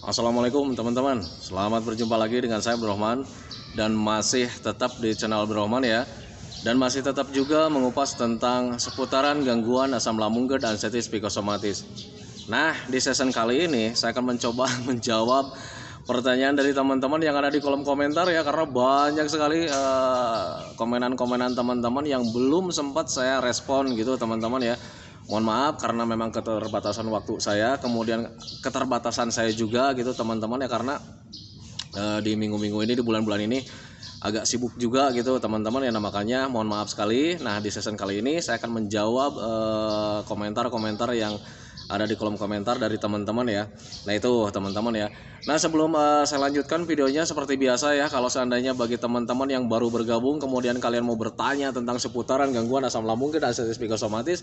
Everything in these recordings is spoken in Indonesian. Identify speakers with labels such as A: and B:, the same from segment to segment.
A: Assalamualaikum teman-teman, selamat berjumpa lagi dengan saya Abdurrahman. Dan masih tetap di channel Abdurrahman ya. Dan masih tetap juga mengupas tentang seputaran gangguan asam lambung GERD dan anxiety psikosomatis. Nah, di season kali ini saya akan mencoba menjawab pertanyaan dari teman-teman yang ada di kolom komentar ya. Karena banyak sekali komenan-komenan teman-teman yang belum sempat saya respon gitu teman-teman ya. Mohon maaf karena memang keterbatasan waktu saya, kemudian keterbatasan saya juga gitu teman-teman ya, karena di minggu-minggu ini, di bulan-bulan ini agak sibuk juga gitu teman-teman ya. Nah, makanya mohon maaf sekali. Nah, di season kali ini saya akan menjawab komentar-komentar yang ada di kolom komentar dari teman-teman ya. Nah, itu teman-teman ya. Nah, sebelum saya lanjutkan videonya, seperti biasa ya, kalau seandainya bagi teman-teman yang baru bergabung kemudian kalian mau bertanya tentang seputaran gangguan asam lambung dan anxiety psikosomatis,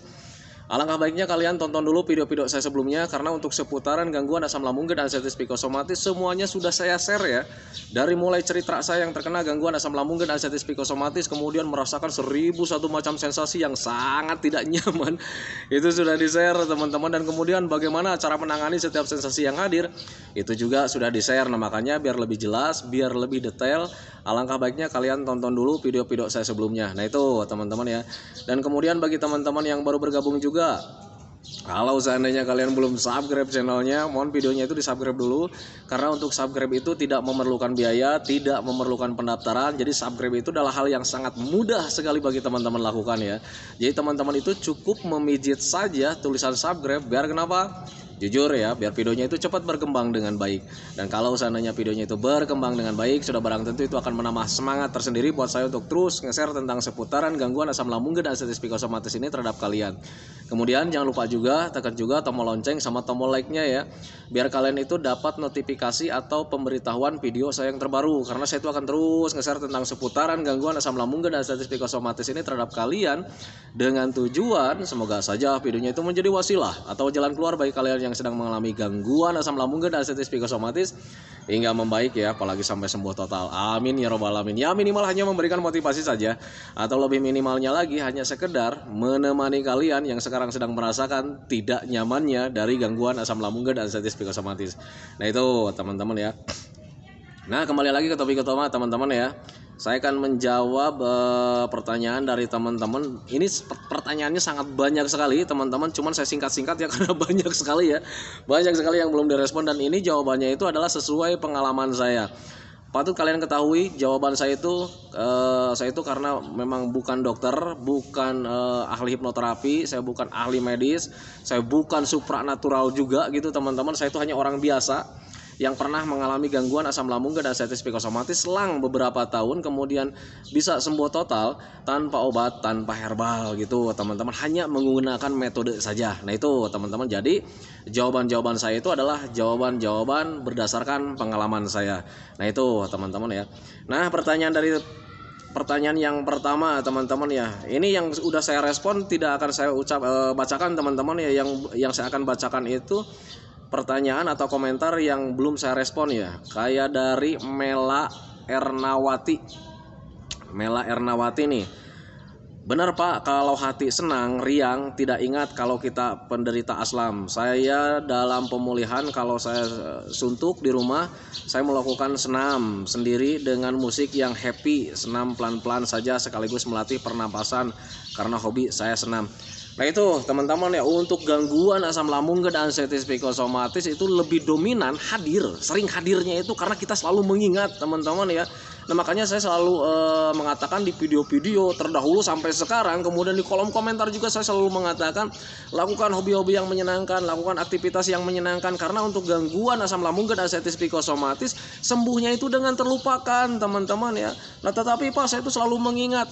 A: alangkah baiknya kalian tonton dulu video-video saya sebelumnya, karena untuk seputaran gangguan asam lambung dan anxiety psikosomatis semuanya sudah saya share ya. Dari mulai cerita saya yang terkena gangguan asam lambung dan anxiety psikosomatis, kemudian merasakan 1001 macam sensasi yang sangat tidak nyaman, itu sudah di-share teman-teman. Dan kemudian bagaimana cara menangani setiap sensasi yang hadir, itu juga sudah di-share. Nah, makanya biar lebih jelas, biar lebih detail, alangkah baiknya kalian tonton dulu video-video saya sebelumnya. Nah, itu teman-teman ya. Dan kemudian bagi teman-teman yang baru bergabung juga, kalau seandainya kalian belum subscribe channelnya, mohon videonya itu di subscribe dulu. Karena untuk subscribe itu tidak memerlukan biaya, tidak memerlukan pendaftaran. Jadi subscribe itu adalah hal yang sangat mudah sekali bagi teman-teman lakukan ya. Jadi teman-teman itu cukup memijit saja tulisan subscribe. Biar kenapa? Jujur ya, biar videonya itu cepat berkembang dengan baik. Dan kalau seandainya videonya itu berkembang dengan baik, sudah barang tentu itu akan menambah semangat tersendiri buat saya untuk terus nge-share tentang seputaran gangguan asam lambung dan anxiety psikosomatis ini terhadap kalian. Kemudian jangan lupa juga tekan juga tombol lonceng sama tombol like-nya ya, biar kalian itu dapat notifikasi atau pemberitahuan video saya yang terbaru. Karena saya itu akan terus nge-share tentang seputaran gangguan asam lambung dan anxiety psikosomatis ini terhadap kalian, dengan tujuan semoga saja videonya itu menjadi wasilah atau jalan keluar bagi kalian yang sedang mengalami gangguan asam lambung dan anxiety psikosomatis hingga membaik ya, apalagi sampai sembuh total. Amin ya robbal alamin. Ya, minimal hanya memberikan motivasi saja, atau lebih minimalnya lagi hanya sekedar menemani kalian yang sekarang sedang merasakan tidak nyamannya dari gangguan asam lambung dan anxiety psikosomatis. Nah, itu teman-teman ya. Nah, kembali lagi ke topik utama teman-teman ya. Saya akan menjawab pertanyaan dari teman-teman. Ini pertanyaannya sangat banyak sekali teman-teman. Cuman saya singkat-singkat ya karena banyak sekali ya. Banyak sekali yang belum direspon, dan ini jawabannya itu adalah sesuai pengalaman saya. Patut kalian ketahui jawaban saya itu karena memang bukan dokter, bukan ahli hipnoterapi, saya bukan ahli medis, saya bukan supranatural juga gitu teman-teman. Saya itu hanya orang biasa yang pernah mengalami gangguan asam lambung dan anxiety psikosomatis selang beberapa tahun, kemudian bisa sembuh total tanpa obat, tanpa herbal gitu teman-teman, hanya menggunakan metode saja. Nah, itu teman-teman, jadi jawaban-jawaban saya itu adalah jawaban-jawaban berdasarkan pengalaman saya. Nah, itu teman-teman ya. Nah, pertanyaan yang pertama teman-teman ya, ini yang udah saya respon tidak akan saya bacakan teman-teman ya. Yang saya akan bacakan itu pertanyaan atau komentar yang belum saya respon ya. Kayak dari Mela Ernawati nih. Benar Pak, kalau hati senang, riang, tidak ingat kalau kita penderita aslam. Saya dalam pemulihan, kalau saya suntuk di rumah, saya melakukan senam sendiri dengan musik yang happy. Senam pelan-pelan saja sekaligus melatih pernapasan karena hobi saya senam. Nah, itu teman-teman ya, untuk gangguan asam lambung dan anxiety psikosomatis itu lebih dominan sering hadirnya itu karena kita selalu mengingat teman-teman ya. Nah, makanya saya selalu mengatakan di video-video terdahulu sampai sekarang, kemudian di kolom komentar juga saya selalu mengatakan lakukan hobi-hobi yang menyenangkan, lakukan aktivitas yang menyenangkan, karena untuk gangguan asam lambung dan anxiety psikosomatis sembuhnya itu dengan terlupakan teman-teman ya. Nah, tetapi Pak, saya itu selalu mengingat.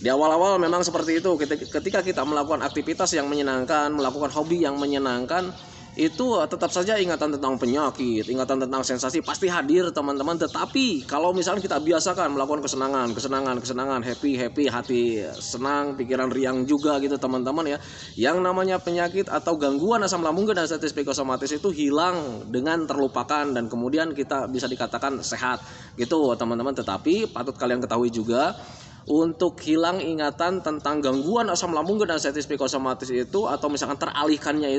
A: Di awal-awal memang seperti itu. Ketika kita melakukan aktivitas yang menyenangkan, melakukan hobi yang menyenangkan, itu tetap saja ingatan tentang penyakit, ingatan tentang sensasi pasti hadir teman-teman. Tetapi kalau misalnya kita biasakan melakukan kesenangan, happy, hati senang, pikiran riang juga gitu teman-teman ya, yang namanya penyakit atau gangguan asam lambung dan anxiety psikosomatis itu hilang dengan terlupakan, dan kemudian kita bisa dikatakan sehat gitu teman-teman. Tetapi patut kalian ketahui juga, untuk hilang ingatan tentang gangguan asam lambung dan anxiety psikosomatis itu, atau misalkan teralihkannya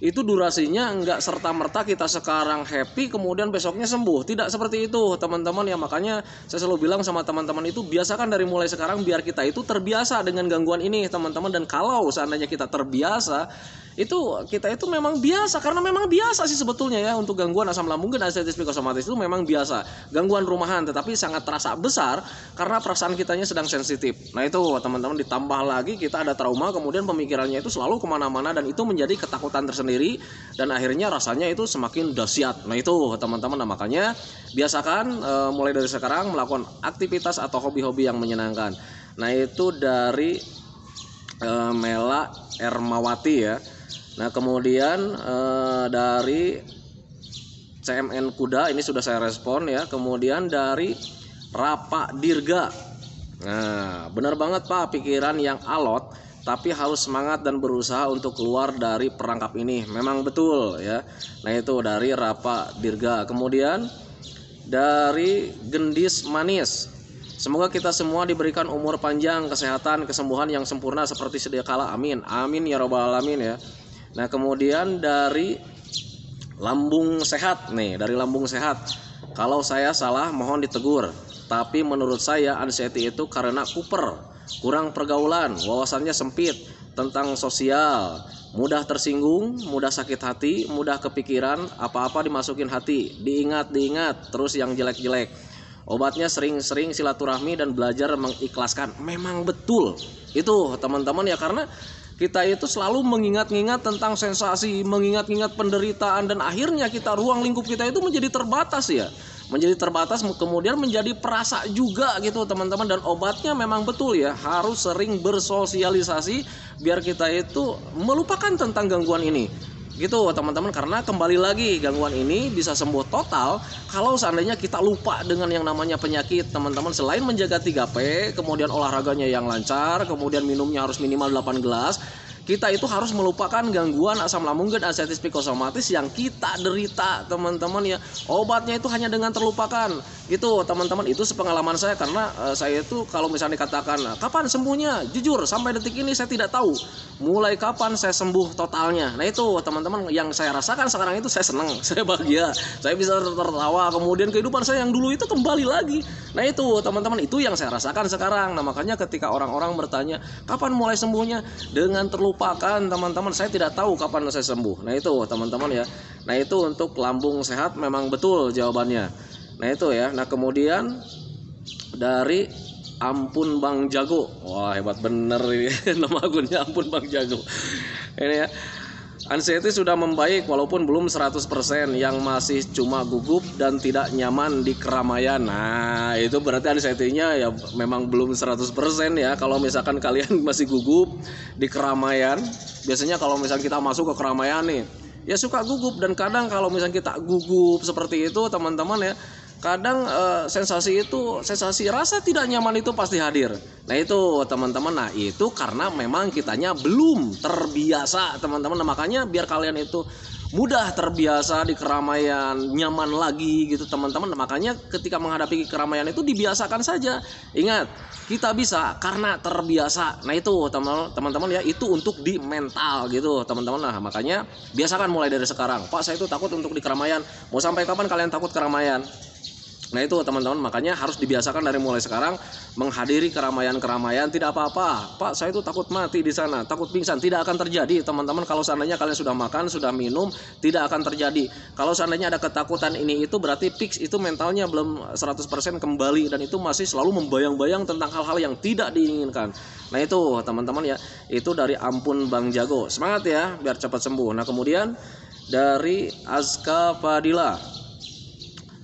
A: itu durasinya enggak serta-merta kita sekarang happy kemudian besoknya sembuh. Tidak seperti itu teman-teman ya. Makanya saya selalu bilang sama teman-teman itu, biasakan dari mulai sekarang biar kita itu terbiasa dengan gangguan ini teman-teman. Dan kalau seandainya kita terbiasa, itu kita itu memang biasa, karena memang biasa sih sebetulnya ya, untuk gangguan asam lambung dan anxiety psikosomatis itu memang biasa, gangguan rumahan, tetapi sangat terasa besar karena perasaan kitanya sedang sensitif. Nah itu teman-teman, ditambah lagi kita ada trauma, kemudian pemikirannya itu selalu kemana-mana, dan itu menjadi ketakutan tersendiri, dan akhirnya rasanya itu semakin dahsyat. Nah itu teman-teman, nah makanya biasakan mulai dari sekarang melakukan aktivitas atau hobi-hobi yang menyenangkan. Nah itu dari Mela Ermawati ya. Nah kemudian dari CMN Kuda, ini sudah saya respon ya. Kemudian dari Rapa Dirga, nah benar banget Pak, pikiran yang alot tapi harus semangat dan berusaha untuk keluar dari perangkap ini. Memang betul ya. Nah itu dari Rapa Dirga. Kemudian dari Gendis Manis, semoga kita semua diberikan umur panjang, kesehatan, kesembuhan yang sempurna seperti sedia kala. Amin. Amin ya robbal alamin ya. Nah kemudian dari Lambung Sehat nih, dari Lambung Sehat, kalau saya salah mohon ditegur, tapi menurut saya anxiety itu karena kuper, kurang pergaulan, wawasannya sempit tentang sosial, mudah tersinggung, mudah sakit hati, mudah kepikiran, apa-apa dimasukin hati, diingat terus yang jelek-jelek. Obatnya sering-sering silaturahmi dan belajar mengikhlaskan. Memang betul itu teman-teman ya, karena kita itu selalu mengingat-ingat tentang sensasi, mengingat-ingat penderitaan, dan akhirnya kita, ruang lingkup kita itu menjadi terbatas ya, menjadi terbatas, kemudian menjadi perasa juga gitu teman-teman. Dan obatnya memang betul ya, harus sering bersosialisasi biar kita itu melupakan tentang gangguan ini gitu teman-teman. Karena kembali lagi, gangguan ini bisa sembuh total kalau seandainya kita lupa dengan yang namanya penyakit teman-teman. Selain menjaga 3P, kemudian olahraganya yang lancar, kemudian minumnya harus minimal 8 gelas, kita itu harus melupakan gangguan asam lambung dan anxiety psikosomatis yang kita derita teman-teman ya. Obatnya itu hanya dengan terlupakan gitu teman-teman. Itu sepengalaman saya, karena saya itu kalau misalnya dikatakan kapan sembuhnya, jujur sampai detik ini saya tidak tahu mulai kapan saya sembuh totalnya. Nah itu teman-teman, yang saya rasakan sekarang itu saya senang, saya bahagia, saya bisa tertawa, kemudian kehidupan saya yang dulu itu kembali lagi. Nah itu teman-teman, itu yang saya rasakan sekarang. Nah makanya ketika orang-orang bertanya kapan mulai sembuhnya, dengan terlupakan teman-teman, saya tidak tahu kapan saya sembuh. Nah itu teman-teman ya. Nah itu untuk lambung sehat memang betul jawabannya. Nah itu ya. Nah kemudian dari Ampun Bang Jago, wah hebat bener ini nama akunnya, Ampun Bang Jago ini ya. Anxiety sudah membaik walaupun belum 100%, yang masih cuma gugup dan tidak nyaman di keramaian. Nah itu berarti anxiety-nya ya memang belum 100% ya. Kalau misalkan kalian masih gugup di keramaian, biasanya kalau misalkan kita masuk ke keramaian nih ya suka gugup. Dan kadang kalau misalkan kita gugup seperti itu teman-teman ya, kadang sensasi rasa tidak nyaman itu pasti hadir. Nah itu teman-teman, nah itu karena memang kitanya belum terbiasa teman-teman. Nah, makanya biar kalian itu mudah terbiasa di keramaian, nyaman lagi gitu teman-teman. Nah, makanya ketika menghadapi keramaian itu dibiasakan saja. Ingat, kita bisa karena terbiasa. Nah itu teman-teman ya, itu untuk di mental gitu teman-teman. Nah makanya biasakan mulai dari sekarang. Pak saya itu takut untuk di keramaian. Mau sampai kapan kalian takut keramaian? Nah itu teman-teman, makanya harus dibiasakan dari mulai sekarang menghadiri keramaian-keramaian. Tidak apa-apa, Pak saya itu takut mati di sana, takut pingsan, tidak akan terjadi teman-teman. Kalau seandainya kalian sudah makan, sudah minum, tidak akan terjadi. Kalau seandainya ada ketakutan ini itu berarti fix itu mentalnya belum 100% kembali, dan itu masih selalu membayang-bayang tentang hal-hal yang tidak diinginkan. Nah itu teman-teman ya, itu dari Ampun Bang Jago. Semangat ya biar cepat sembuh. Nah kemudian dari Azka Fadila,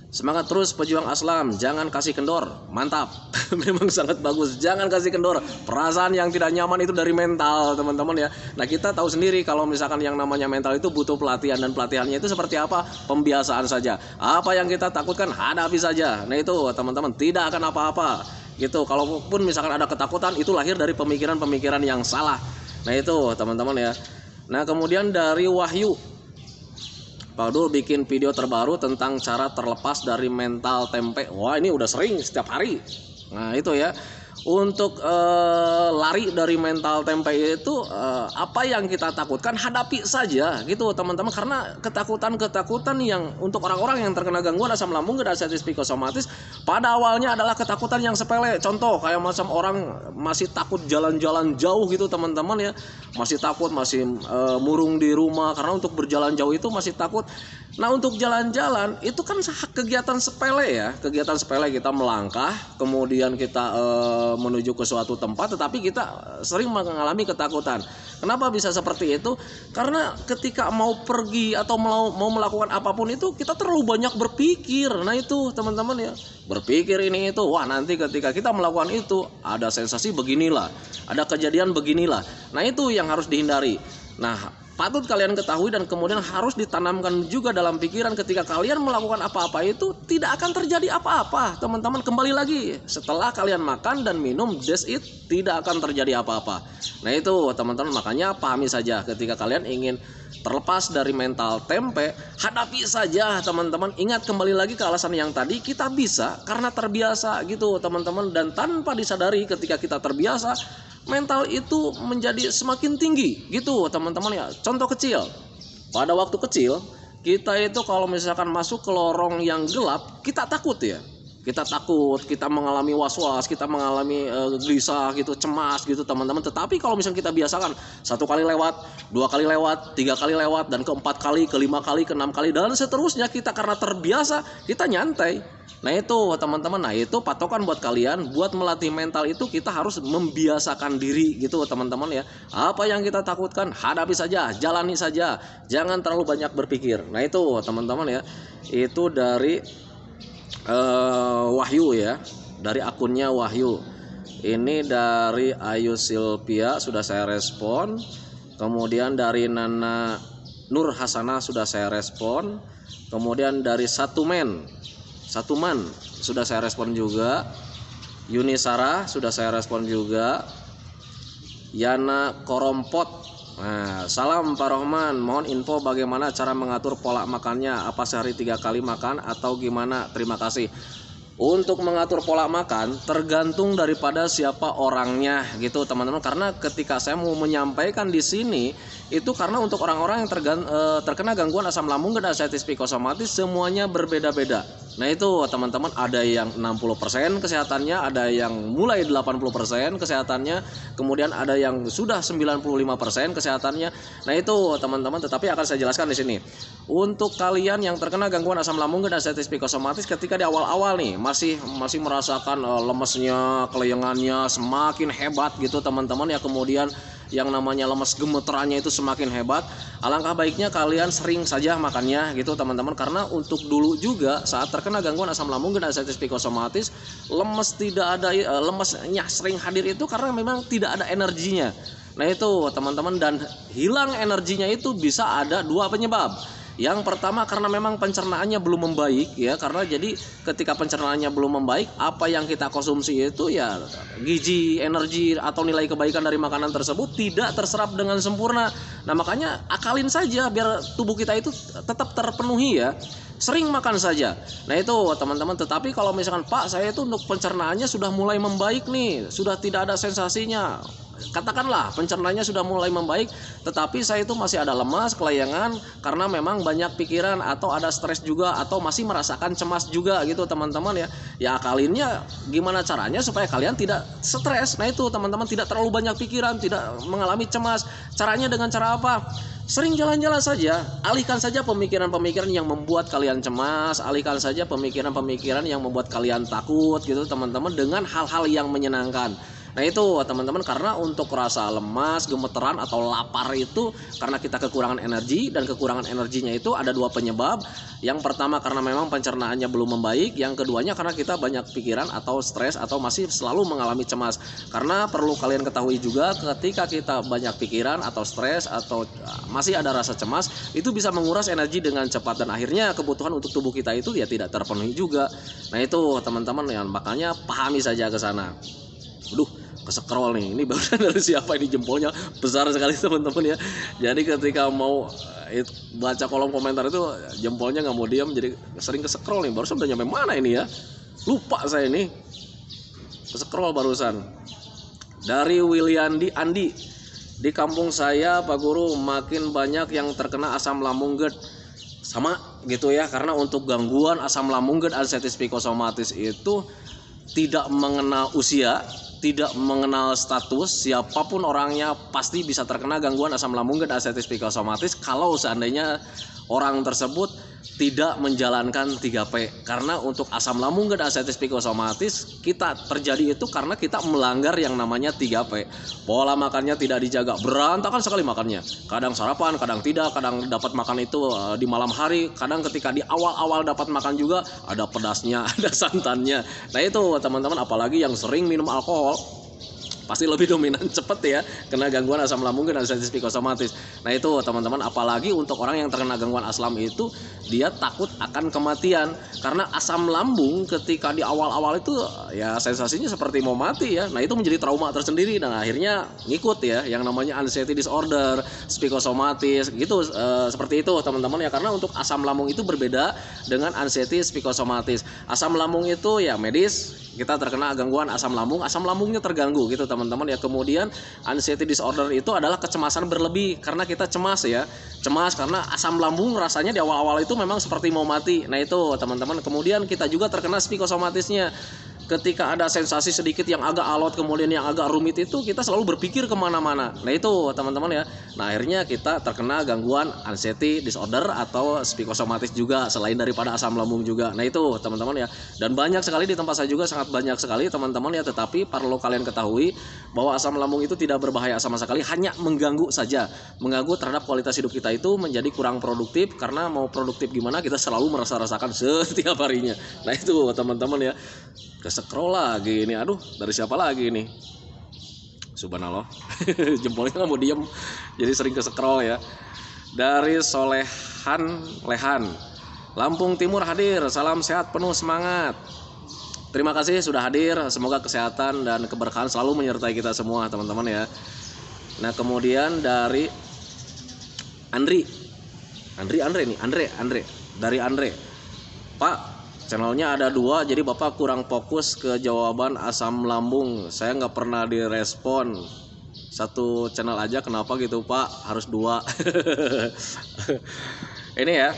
A: semangat terus pejuang Aslam, jangan kasih kendor. Mantap. Memang sangat bagus, jangan kasih kendor. Perasaan yang tidak nyaman itu dari mental teman-teman ya. Nah kita tahu sendiri kalau misalkan yang namanya mental itu butuh pelatihan, dan pelatihannya itu seperti apa? Pembiasaan saja. Apa yang kita takutkan hadapi saja. Nah itu teman-teman, tidak akan apa-apa gitu. Kalaupun misalkan ada ketakutan, itu lahir dari pemikiran-pemikiran yang salah. Nah itu teman-teman ya. Nah kemudian dari Wahyu, Pak Dul bikin video terbaru tentang cara terlepas dari mental tempe. Wah ini udah sering, setiap hari. Nah itu ya. untuk lari dari mental tempe itu, apa yang kita takutkan hadapi saja gitu teman-teman, karena ketakutan yang untuk orang-orang yang terkena gangguan asam lambung dan artritis psikosomatis pada awalnya adalah ketakutan yang sepele. Contoh kayak macam orang masih takut jalan-jalan jauh gitu teman-teman ya, masih takut, masih murung di rumah karena untuk berjalan jauh itu masih takut. Nah, untuk jalan-jalan itu kan kegiatan sepele ya, kegiatan sepele, kita melangkah kemudian kita menuju ke suatu tempat, tetapi kita sering mengalami ketakutan. Kenapa bisa seperti itu? Karena ketika mau pergi atau mau melakukan apapun itu kita terlalu banyak berpikir. Nah itu teman-teman ya, berpikir ini itu, wah nanti ketika kita melakukan itu ada sensasi beginilah, ada kejadian beginilah. Nah itu yang harus dihindari. Nah, patut kalian ketahui dan kemudian harus ditanamkan juga dalam pikiran, ketika kalian melakukan apa-apa itu tidak akan terjadi apa-apa. Teman-teman, kembali lagi, setelah kalian makan dan minum, that's it, tidak akan terjadi apa-apa. Nah itu teman-teman, makanya pahami saja ketika kalian ingin terlepas dari mental tempe, hadapi saja teman-teman. Ingat kembali lagi ke alasan yang tadi, kita bisa karena terbiasa gitu teman-teman, dan tanpa disadari ketika kita terbiasa, mental itu menjadi semakin tinggi gitu teman-teman ya. Contoh kecil, pada waktu kecil kita itu kalau misalkan masuk ke lorong yang gelap, kita takut ya, kita takut, kita mengalami was-was, kita mengalami gelisah gitu, cemas gitu teman-teman. Tetapi kalau misalkan kita biasakan, 1 kali lewat, 2 kali lewat, 3 kali lewat, dan ke-4 kali, ke-5 kali, ke-6 kali, dan seterusnya, kita karena terbiasa, kita nyantai. Nah itu teman-teman, nah itu patokan buat kalian. Buat melatih mental itu kita harus membiasakan diri gitu teman-teman ya. Apa yang kita takutkan, hadapi saja, jalani saja, jangan terlalu banyak berpikir. Nah itu teman-teman ya, itu dari Wahyu ya, dari akunnya Wahyu. Ini dari Ayu Silvia sudah saya respon. Kemudian dari Nana Nur Hasanah sudah saya respon. Kemudian dari Satuman sudah saya respon juga. Yuni Sarah sudah saya respon juga. Yana Korompot, nah, salam Pak Rohman, mohon info bagaimana cara mengatur pola makannya, apa sehari 3 kali makan atau gimana, terima kasih. Untuk mengatur pola makan tergantung daripada siapa orangnya gitu teman-teman, karena ketika saya mau menyampaikan di sini itu karena untuk orang-orang yang terkena gangguan asam lambung dan artritis psikosomatis semuanya berbeda-beda. Nah itu teman-teman, ada yang 60% kesehatannya, ada yang mulai 80% kesehatannya, kemudian ada yang sudah 95% kesehatannya. Nah itu teman-teman, tetapi akan saya jelaskan di sini. Untuk kalian yang terkena gangguan asam lambung dan artritis psikosomatis, ketika di awal-awal nih masih merasakan lemesnya, kelayangannya semakin hebat gitu teman-teman ya, kemudian yang namanya lemes gemeterannya itu semakin hebat, alangkah baiknya kalian sering saja makannya gitu teman-teman, karena untuk dulu juga saat terkena gangguan asam lambung dan artritis psikosomatis, lemesnya sering hadir itu karena memang tidak ada energinya. Nah itu teman-teman, dan hilang energinya itu bisa ada 2 penyebab. Yang pertama karena memang pencernaannya belum membaik ya, karena jadi ketika pencernaannya belum membaik, apa yang kita konsumsi itu ya gizi, energi atau nilai kebaikan dari makanan tersebut tidak terserap dengan sempurna. Nah makanya akalin saja biar tubuh kita itu tetap terpenuhi ya, sering makan saja. Nah itu teman-teman, tetapi kalau misalkan Pak saya itu untuk pencernaannya sudah mulai membaik nih, sudah tidak ada sensasinya, katakanlah pencernaannya sudah mulai membaik, tetapi saya itu masih ada lemas, kelayangan karena memang banyak pikiran atau ada stres juga atau masih merasakan cemas juga gitu teman-teman ya. Ya akalinnya gimana caranya supaya kalian tidak stres. Nah itu teman-teman, tidak terlalu banyak pikiran, tidak mengalami cemas. Caranya dengan cara apa? Sering jalan-jalan saja, alihkan saja pemikiran-pemikiran yang membuat kalian cemas, alihkan saja pemikiran-pemikiran yang membuat kalian takut gitu teman-teman dengan hal-hal yang menyenangkan. Nah itu teman-teman, karena untuk rasa lemas, gemeteran atau lapar itu karena kita kekurangan energi, dan kekurangan energinya itu ada 2 penyebab. Yang pertama karena memang pencernaannya belum membaik, yang keduanya karena kita banyak pikiran atau stres atau masih selalu mengalami cemas. Karena perlu kalian ketahui juga, ketika kita banyak pikiran atau stres atau masih ada rasa cemas, itu bisa menguras energi dengan cepat dan akhirnya kebutuhan untuk tubuh kita itu ya tidak terpenuhi juga. Nah itu teman-teman, yang makanya pahami saja ke sana. Kesekrol nih, ini barusan dari siapa ini, jempolnya besar sekali teman-teman ya. Jadi ketika mau baca kolom komentar itu jempolnya nggak mau diam, jadi sering kesekrol nih. Barusan udah nyampe mana ini ya, lupa saya ini. scroll barusan. Dari Wiliandi Andi, di kampung saya Pak Guru makin banyak yang terkena asam lambung GERD. Sama gitu ya, karena untuk gangguan asam lambung GERD anxieties psikosomatis itu tidak mengenal usia, tidak mengenal status, siapapun orangnya pasti bisa terkena gangguan asam lambung GERD anxieties psikosomatis kalau seandainya orang tersebut tidak menjalankan 3P. Karena untuk asam lambung GERD anxieties psikosomatis kita terjadi itu karena kita melanggar yang namanya 3P. Pola makannya tidak dijaga, berantakan sekali makannya. Kadang sarapan, kadang tidak, kadang dapat makan itu di malam hari, kadang ketika di awal-awal dapat makan juga ada pedasnya, ada santannya. Nah itu teman-teman, apalagi yang sering minum alkohol pasti lebih dominan cepet ya kena gangguan asam lambung dan anxieties psikosomatis. Nah itu teman-teman, apalagi untuk orang yang terkena gangguan asam itu dia takut akan kematian karena asam lambung ketika di awal-awal itu ya sensasinya seperti mau mati ya. Nah itu menjadi trauma tersendiri dan akhirnya ngikut ya yang namanya anxiety disorder, psikosomatis gitu, seperti itu teman-teman ya. Karena untuk asam lambung itu berbeda dengan anxiety psikosomatis. Asam lambung itu ya medis, kita terkena gangguan asam lambungnya terganggu gitu teman-teman ya. Kemudian anxiety disorder itu adalah kecemasan berlebih karena kita cemas ya, cemas karena asam lambung rasanya di awal-awal itu memang seperti mau mati. Nah itu teman-teman, kemudian kita juga terkena psikosomatisnya. Ketika ada sensasi sedikit yang agak alot kemudian yang agak rumit itu kita selalu berpikir kemana-mana. Nah itu teman-teman ya. Nah akhirnya kita terkena gangguan anxiety disorder atau psikosomatis juga selain daripada asam lambung juga. Nah itu teman-teman ya. Dan banyak sekali di tempat saya juga, sangat banyak sekali teman-teman ya. Tetapi perlu kalian ketahui bahwa asam lambung itu tidak berbahaya sama sekali, hanya mengganggu saja, mengganggu terhadap kualitas hidup kita itu menjadi kurang produktif. Karena mau produktif gimana kita selalu rasakan setiap harinya. Nah itu teman-teman ya. Ke-scroll lagi ini, aduh dari siapa lagi ini, subhanallah. Jempolnya nggak mau diem jadi sering ke-scroll ya. Dari Solehan Lehan, Lampung Timur hadir, salam sehat penuh semangat. Terima kasih sudah hadir, semoga kesehatan dan keberkahan selalu menyertai kita semua teman-teman ya. Nah kemudian dari Andre dari Andre, Pak, channelnya ada 2, jadi Bapak kurang fokus ke jawaban asam lambung. Saya nggak pernah direspon. Satu channel aja kenapa gitu Pak? Harus 2. Ini ya.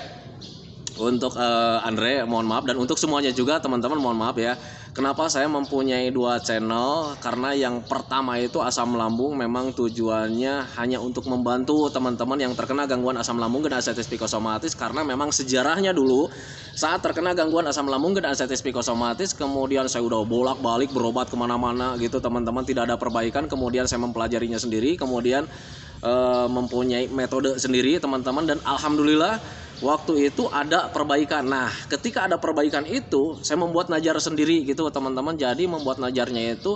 A: Untuk Andre mohon maaf, dan untuk semuanya juga teman-teman mohon maaf ya. Kenapa saya mempunyai 2 channel? Karena yang pertama itu asam lambung memang tujuannya hanya untuk membantu teman-teman yang terkena gangguan asam lambung dan anxieties psikosomatis. Karena memang sejarahnya dulu saat terkena gangguan asam lambung dan anxieties psikosomatis, kemudian saya udah bolak-balik berobat kemana-mana gitu teman-teman, tidak ada perbaikan. Kemudian saya mempelajarinya sendiri, kemudian mempunyai metode sendiri teman-teman, dan alhamdulillah waktu itu ada perbaikan. Nah ketika ada perbaikan itu saya membuat najar sendiri gitu teman-teman. Jadi membuat najarnya itu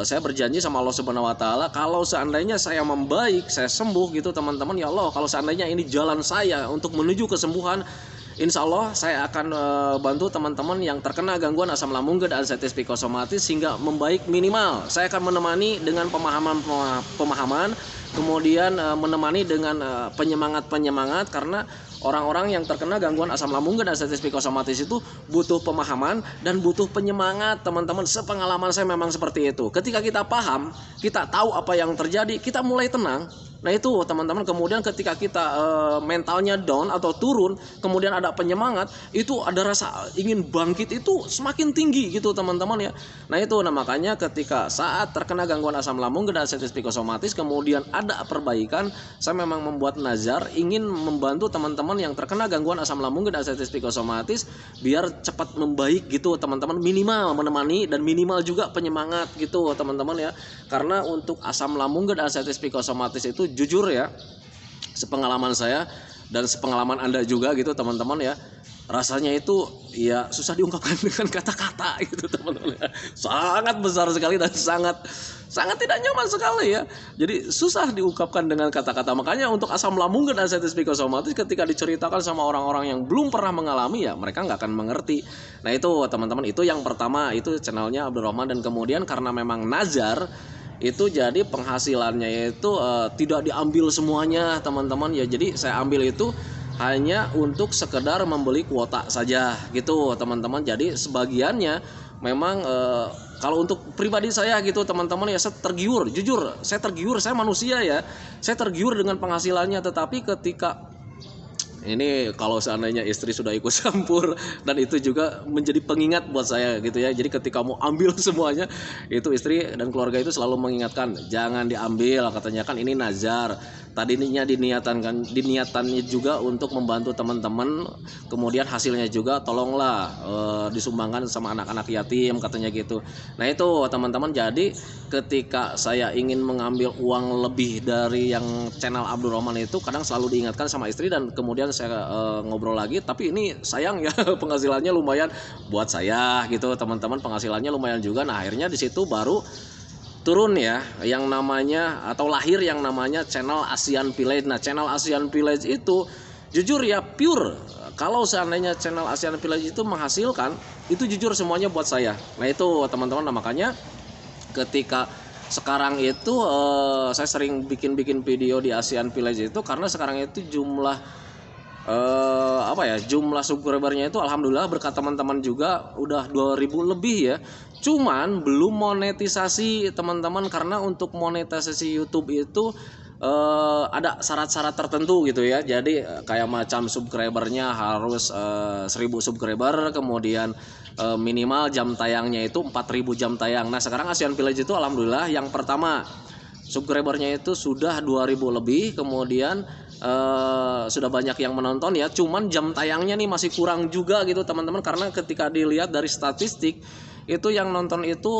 A: saya berjanji sama Allah Subhanahu wa taala, kalau seandainya saya membaik, saya sembuh gitu teman-teman, ya Allah kalau seandainya ini jalan saya untuk menuju kesembuhan, insya Allah saya akan bantu teman-teman yang terkena gangguan asam lambung dan anxieties psikosomatis sehingga membaik minimal. Saya akan menemani dengan pemahaman, kemudian menemani dengan penyemangat karena orang-orang yang terkena gangguan asam lambung dan anxieties psikosomatis itu butuh pemahaman dan butuh penyemangat teman-teman. Sepengalaman saya memang seperti itu. Ketika kita paham, kita tahu apa yang terjadi, kita mulai tenang. Nah itu teman-teman, kemudian ketika kita mentalnya down atau turun, kemudian ada penyemangat, itu ada rasa ingin bangkit itu semakin tinggi gitu teman-teman ya. Nah itu, nah makanya ketika saat terkena gangguan asam lambung dan anxieties psikosomatis kemudian ada perbaikan, saya memang membuat nazar ingin membantu teman-teman yang terkena gangguan asam lambung dan anxieties psikosomatis biar cepat membaik gitu teman-teman, minimal menemani dan minimal juga penyemangat gitu teman-teman ya. Karena untuk asam lambung dan anxieties psikosomatis itu jujur ya, sepengalaman saya dan sepengalaman Anda juga gitu teman-teman ya, rasanya itu ya susah diungkapkan dengan kata-kata gitu teman-teman ya. Sangat besar sekali dan sangat tidak nyaman sekali ya. Jadi susah diungkapkan dengan kata-kata. Makanya untuk asam lambung dan anxieties psikosomatis ketika diceritakan sama orang-orang yang belum pernah mengalami ya mereka nggak akan mengerti. Nah itu teman-teman, itu yang pertama, itu channelnya Abdul Rahman. Dan kemudian karena memang nazar itu jadi penghasilannya itu tidak diambil semuanya teman-teman ya. Jadi saya ambil itu hanya untuk sekedar membeli kuota saja gitu teman-teman. Jadi sebagiannya memang Kalau untuk pribadi saya gitu teman-teman ya, saya tergiur, jujur saya tergiur, saya manusia ya, saya tergiur dengan penghasilannya. Tetapi ketika ini kalau seandainya istri sudah ikut campur, dan itu juga menjadi pengingat buat saya gitu ya. Jadi ketika mau ambil semuanya, itu istri dan keluarga itu selalu mengingatkan, jangan diambil, katanya kan ini nazar. Tadinya diniatannya juga untuk membantu teman-teman, kemudian hasilnya juga tolonglah disumbangkan sama anak-anak yatim, katanya gitu. Nah itu teman-teman, jadi ketika saya ingin mengambil uang lebih dari yang channel Abdul Rahman itu, kadang selalu diingatkan sama istri, dan kemudian saya ngobrol lagi, tapi ini sayang ya penghasilannya lumayan buat saya gitu teman-teman, penghasilannya lumayan juga. Nah akhirnya di situ baru turun ya yang namanya, atau lahir yang namanya channel Asian Village. Nah channel Asian Village itu jujur ya pure, kalau seandainya channel Asian Village itu menghasilkan, itu jujur semuanya buat saya. Nah itu teman-teman, nah makanya ketika sekarang itu saya sering bikin video di Asian Village itu, karena sekarang itu jumlah jumlah subscribernya itu alhamdulillah berkat teman-teman juga udah 2000 lebih ya. Cuman belum monetisasi teman-teman, karena untuk monetisasi YouTube itu ada syarat-syarat tertentu gitu ya. Jadi kayak macam subscribernya harus 1000 subscriber, kemudian minimal jam tayangnya itu 4000 jam tayang. Nah sekarang Asian Village itu alhamdulillah yang pertama subscribernya itu sudah 2000 lebih, kemudian sudah banyak yang menonton ya. Cuman jam tayangnya nih masih kurang juga gitu teman-teman, karena ketika dilihat dari statistik itu yang nonton itu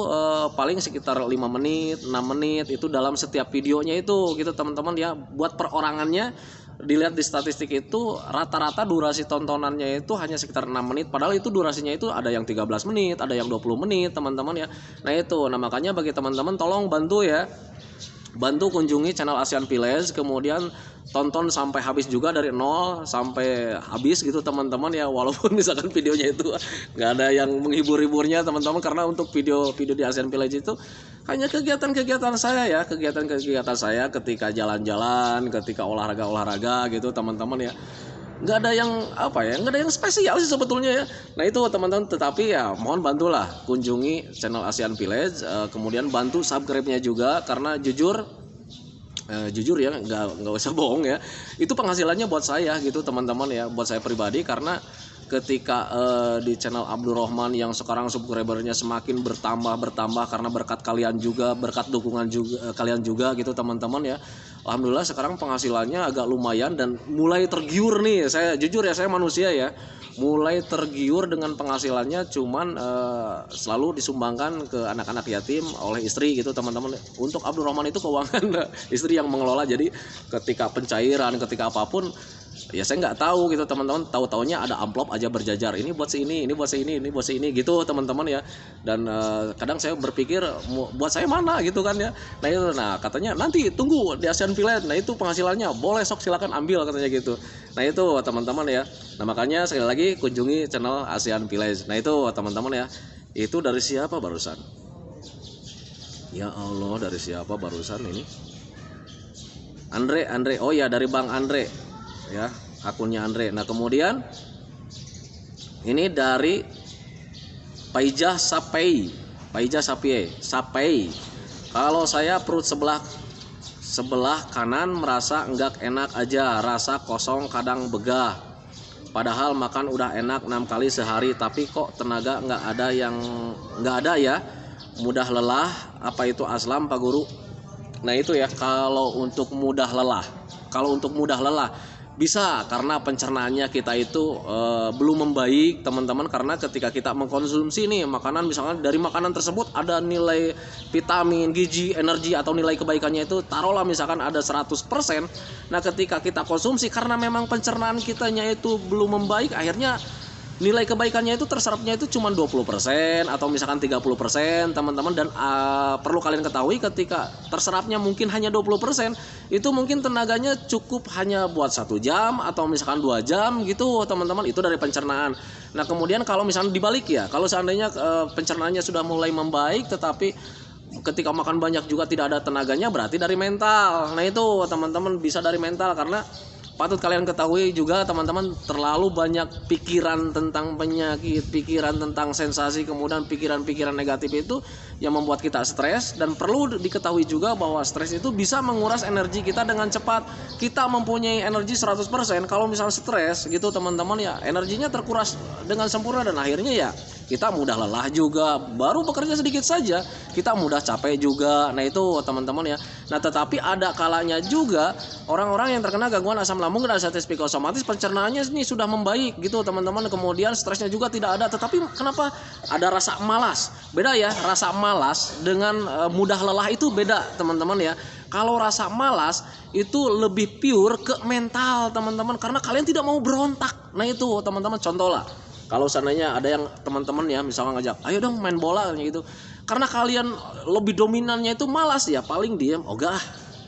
A: paling sekitar 5 menit 6 menit itu dalam setiap videonya itu gitu teman-teman ya. Buat perorangannya dilihat di statistik itu rata-rata durasi tontonannya itu hanya sekitar 6 menit, padahal itu durasinya itu ada yang 13 menit, ada yang 20 menit teman-teman ya. Nah itu, nah makanya bagi teman-teman tolong bantu ya, bantu kunjungi channel Asian Village, kemudian tonton sampai habis juga, dari nol sampai habis gitu teman-teman ya. Walaupun misalkan videonya itu nggak ada yang menghibur-hiburnya teman-teman, karena untuk video di Asian Village itu hanya kegiatan-kegiatan saya ya, kegiatan-kegiatan saya ketika jalan-jalan, ketika olahraga gitu teman-teman ya. Nggak ada yang nggak ada yang spesial sih sebetulnya ya. Nah itu teman-teman, tetapi ya mohon bantulah kunjungi channel Asian Village, kemudian bantu subscribe-nya juga, karena jujur ya nggak usah bohong ya, itu penghasilannya buat saya gitu teman-teman ya, buat saya pribadi. Karena ketika di channel Abdul Rahman yang sekarang subscribernya semakin bertambah karena berkat kalian juga, berkat dukungan juga kalian juga gitu teman-teman ya. Alhamdulillah sekarang penghasilannya agak lumayan, dan mulai tergiur nih, saya jujur ya, saya manusia ya, mulai tergiur dengan penghasilannya. Cuman selalu disumbangkan ke anak-anak yatim oleh istri gitu teman-teman. Untuk Abdul Rahman itu keuangan istri yang mengelola, jadi ketika pencairan, ketika apapun ya saya nggak tahu gitu teman-teman, tahu-taunya ada amplop aja berjajar, ini buat si ini buat si ini buat si ini gitu teman-teman ya. Dan kadang saya berpikir buat saya mana gitu kan ya. Nah katanya nanti tunggu di Asian Village, nah itu penghasilannya boleh, sok silakan ambil katanya gitu. Nah itu teman-teman ya, nah makanya sekali lagi kunjungi channel Asian Village. Nah itu teman-teman ya. Itu dari siapa barusan? Ya Allah, dari siapa barusan ini? Andre, oh ya dari Bang Andre ya, akunnya Andre. Nah kemudian ini dari Paijah Sapei. Kalau saya perut sebelah kanan merasa enggak enak aja, rasa kosong kadang begah, padahal makan udah enak 6 kali sehari, tapi kok tenaga nggak ada ya, mudah lelah. Apa itu aslam Pak Guru? Nah itu ya, kalau untuk mudah lelah bisa karena pencernaannya kita itu belum membaik teman-teman. Karena ketika kita mengkonsumsi nih makanan, misalkan dari makanan tersebut ada nilai vitamin, gizi, energi atau nilai kebaikannya itu taruhlah misalkan ada 100%. Nah ketika kita konsumsi karena memang pencernaan kitanya itu belum membaik, akhirnya nilai kebaikannya itu terserapnya itu cuma 20% atau misalkan 30% teman-teman. Dan perlu kalian ketahui, ketika terserapnya mungkin hanya 20%, itu mungkin tenaganya cukup hanya buat 1 jam atau misalkan 2 jam gitu teman-teman, itu dari pencernaan. Nah kemudian kalau misalnya dibalik ya, kalau seandainya pencernaannya sudah mulai membaik tetapi ketika makan banyak juga tidak ada tenaganya, berarti dari mental. Nah itu teman-teman bisa dari mental, karena patut kalian ketahui juga teman-teman, terlalu banyak pikiran tentang penyakit, pikiran tentang sensasi, kemudian pikiran-pikiran negatif itu yang membuat kita stres. Dan perlu diketahui juga bahwa stres itu bisa menguras energi kita dengan cepat. Kita mempunyai energi 100%, kalau misalnya stres gitu teman-teman ya, energinya terkuras dengan sempurna dan akhirnya ya kita mudah lelah juga, baru bekerja sedikit saja kita mudah capek juga. Nah itu teman-teman ya. Nah tetapi ada kalanya juga orang-orang yang terkena gangguan asam lambung dan anxiety psikosomatis, pencernaannya ini sudah membaik gitu teman-teman, kemudian stresnya juga tidak ada, tetapi kenapa ada rasa malas? Beda ya, rasa malas dengan mudah lelah itu beda teman-teman ya. Kalau rasa malas itu lebih pure ke mental teman-teman, karena kalian tidak mau berontak. Nah itu teman-teman, contoh lah, kalau seandainya ada yang teman-teman ya misalnya ngajak, ayo dong main bola gitu, karena kalian lebih dominannya itu malas ya, paling diem, ogah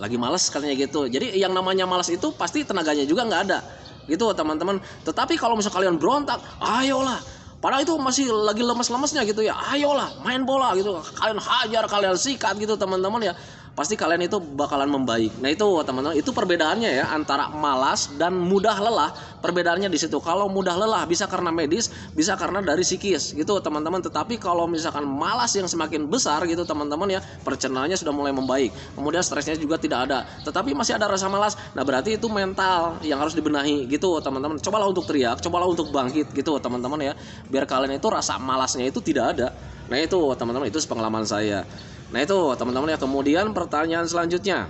A: lagi malas katanya gitu. Jadi yang namanya malas itu pasti tenaganya juga nggak ada gitu teman-teman. Tetapi kalau misalnya kalian berontak, ayolah, padahal itu masih lagi lemes-lemesnya gitu ya, ayolah main bola gitu, kalian hajar, kalian sikat gitu teman-teman ya, pasti kalian itu bakalan membaik. Nah itu teman-teman, itu perbedaannya ya antara malas dan mudah lelah. Perbedaannya di situ. Kalau mudah lelah bisa karena medis, bisa karena dari psikis gitu teman-teman. Tetapi kalau misalkan malas yang semakin besar gitu teman-teman ya, pencernaannya sudah mulai membaik, kemudian stresnya juga tidak ada, tetapi masih ada rasa malas. Nah berarti itu mental yang harus dibenahi gitu teman-teman. Cobalah untuk teriak, cobalah untuk bangkit gitu teman-teman ya, biar kalian itu rasa malasnya itu tidak ada. Nah itu teman-teman, itu pengalaman saya. Nah itu teman-teman ya. Kemudian pertanyaan selanjutnya,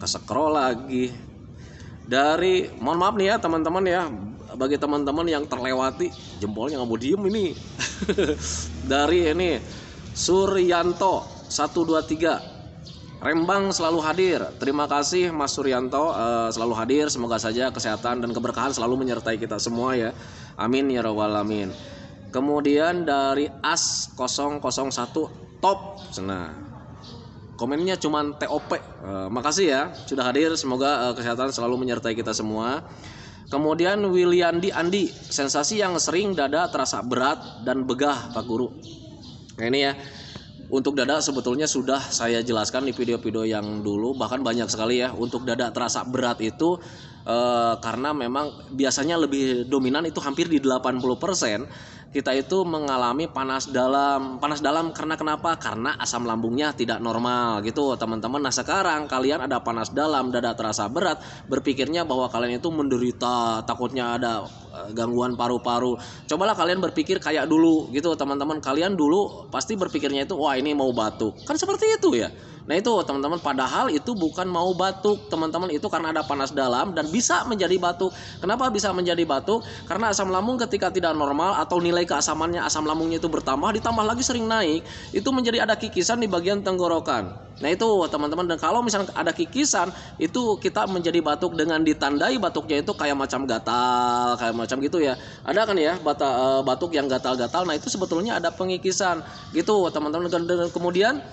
A: ke-scroll lagi dari, mohon maaf nih ya teman-teman ya, bagi teman-teman yang terlewati, jempolnya nggak mau diem ini. Dari ini Suryanto 123 Rembang selalu hadir. Terima kasih Mas Suryanto, selalu hadir. Semoga saja kesehatan dan keberkahan selalu menyertai kita semua ya, amin ya rabbal alamin. Kemudian dari As 001 Top, nah komennya cuman TOP. Makasih ya sudah hadir, semoga kesehatan selalu menyertai kita semua. Kemudian Wiliandi Andi, sensasi yang sering dada terasa berat dan begah Pak Guru. Nah ini ya, untuk dada sebetulnya sudah saya jelaskan di video-video yang dulu, bahkan banyak sekali ya. Untuk dada terasa berat itu karena memang biasanya lebih dominan itu hampir di 80%. Kita itu mengalami panas dalam karena kenapa? Karena asam lambungnya tidak normal gitu teman-teman. Nah sekarang kalian ada panas dalam, dada terasa berat, berpikirnya bahwa kalian itu menderita, takutnya ada gangguan paru-paru. Cobalah kalian berpikir kayak dulu gitu teman-teman. Kalian dulu pasti berpikirnya itu, wah ini mau batuk, kan seperti itu ya. Nah itu teman-teman, padahal itu bukan mau batuk teman-teman, itu karena ada panas dalam dan bisa menjadi batuk. Kenapa bisa menjadi batuk? Karena asam lambung ketika tidak normal atau nilai keasamannya, asam lambungnya itu bertambah, ditambah lagi sering naik, itu menjadi ada kikisan di bagian tenggorokan. Nah itu teman-teman, dan kalau misalnya ada kikisan itu kita menjadi batuk dengan ditandai batuknya itu kayak macam gatal, kayak macam gitu ya. Ada kan ya batuk yang gatal-gatal, nah itu sebetulnya ada pengikisan gitu teman-teman. Dan kemudian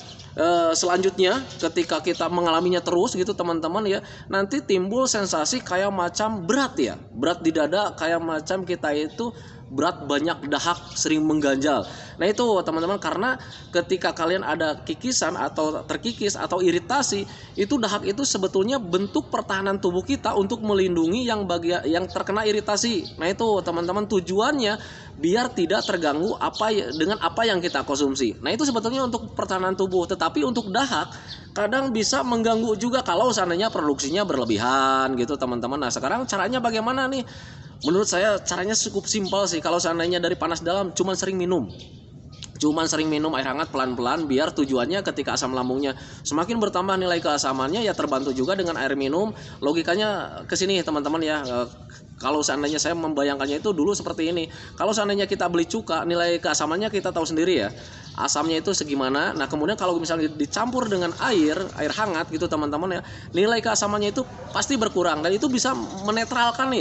A: selanjutnya ketika kita mengalaminya terus gitu teman-teman ya, nanti timbul sensasi kayak macam berat ya, berat di dada, kayak macam kita itu berat, banyak dahak, sering mengganjal. Nah itu teman-teman, karena ketika kalian ada kikisan atau terkikis atau iritasi, itu dahak itu sebetulnya bentuk pertahanan tubuh kita untuk melindungi yang terkena iritasi. Nah itu teman-teman, tujuannya biar tidak terganggu dengan apa yang kita konsumsi. Nah itu sebetulnya untuk pertahanan tubuh. Tetapi untuk dahak kadang bisa mengganggu juga kalau seandainya produksinya berlebihan gitu teman-teman. Nah sekarang caranya bagaimana nih? Menurut saya caranya cukup simpel sih. Kalau seandainya dari panas dalam, cuman sering minum air hangat pelan-pelan, biar tujuannya ketika asam lambungnya semakin bertambah nilai keasamannya ya terbantu juga dengan air minum. Logikanya ke sini teman-teman ya. Kalau seandainya saya membayangkannya itu dulu seperti ini. Kalau seandainya kita beli cuka, nilai keasamannya kita tahu sendiri ya, asamnya itu segimana. Nah kemudian kalau misalnya dicampur dengan air hangat gitu teman-teman ya, nilai keasamannya itu pasti berkurang, dan itu bisa menetralkan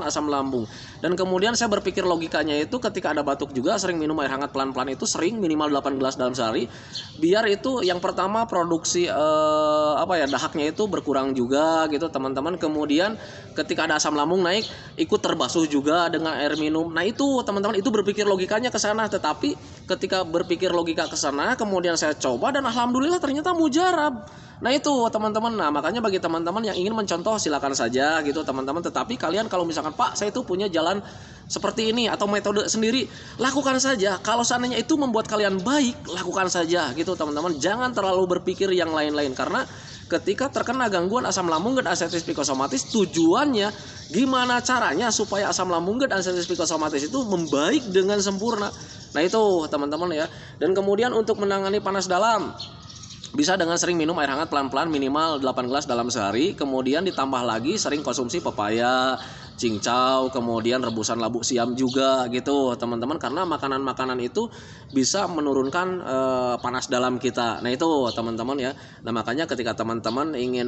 A: asam lambung. Dan kemudian saya berpikir logikanya itu ketika ada batuk juga sering minum air hangat pelan-pelan, itu sering minimal 8 gelas dalam sehari, biar itu yang pertama produksi dahaknya itu berkurang juga gitu teman-teman. Kemudian ketika ada asam lambung naik, ikut terbasuh juga dengan air minum. Nah itu teman-teman, itu berpikir logikanya ke sana. Tetapi ketika berpikir berpikir logika ke sana, kemudian saya coba dan alhamdulillah ternyata mujarab. Nah itu teman-teman, nah makanya bagi teman-teman yang ingin mencontoh silakan saja gitu teman-teman. Tetapi kalian kalau misalkan Pak saya itu punya jalan seperti ini atau metode sendiri, lakukan saja. Kalau seandainya itu membuat kalian baik, lakukan saja gitu teman-teman. Jangan terlalu berpikir yang lain-lain, karena ketika terkena gangguan asam lambung dan anestesi psikosomatis, tujuannya gimana caranya supaya asam lambung dan anestesi psikosomatis itu membaik dengan sempurna. Nah itu teman-teman ya. Dan kemudian untuk menangani panas dalam, bisa dengan sering minum air hangat pelan-pelan minimal 8 gelas dalam sehari. Kemudian ditambah lagi sering konsumsi pepaya, cincau, kemudian rebusan labu siam juga gitu teman-teman. Karena makanan-makanan itu bisa menurunkan panas dalam kita. Nah itu teman-teman ya. Nah makanya ketika teman-teman ingin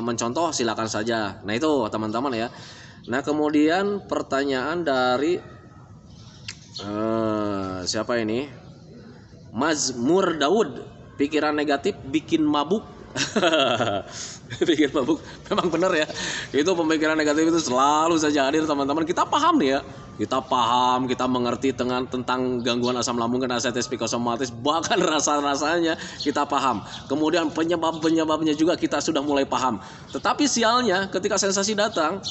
A: mencontoh silakan saja. Nah itu teman-teman ya. Nah kemudian pertanyaan dari siapa ini? Mazmur Daud. Pikiran negatif bikin mabuk. Bikin mabuk. Memang benar ya. Itu pemikiran negatif itu selalu saja hadir teman-teman. Kita paham nih ya. Kita paham, kita mengerti tentang gangguan asam lambung dan anestesi psikosomatis, bahkan rasa-rasanya kita paham. Kemudian penyebab-penyebabnya juga kita sudah mulai paham. Tetapi sialnya ketika sensasi datang,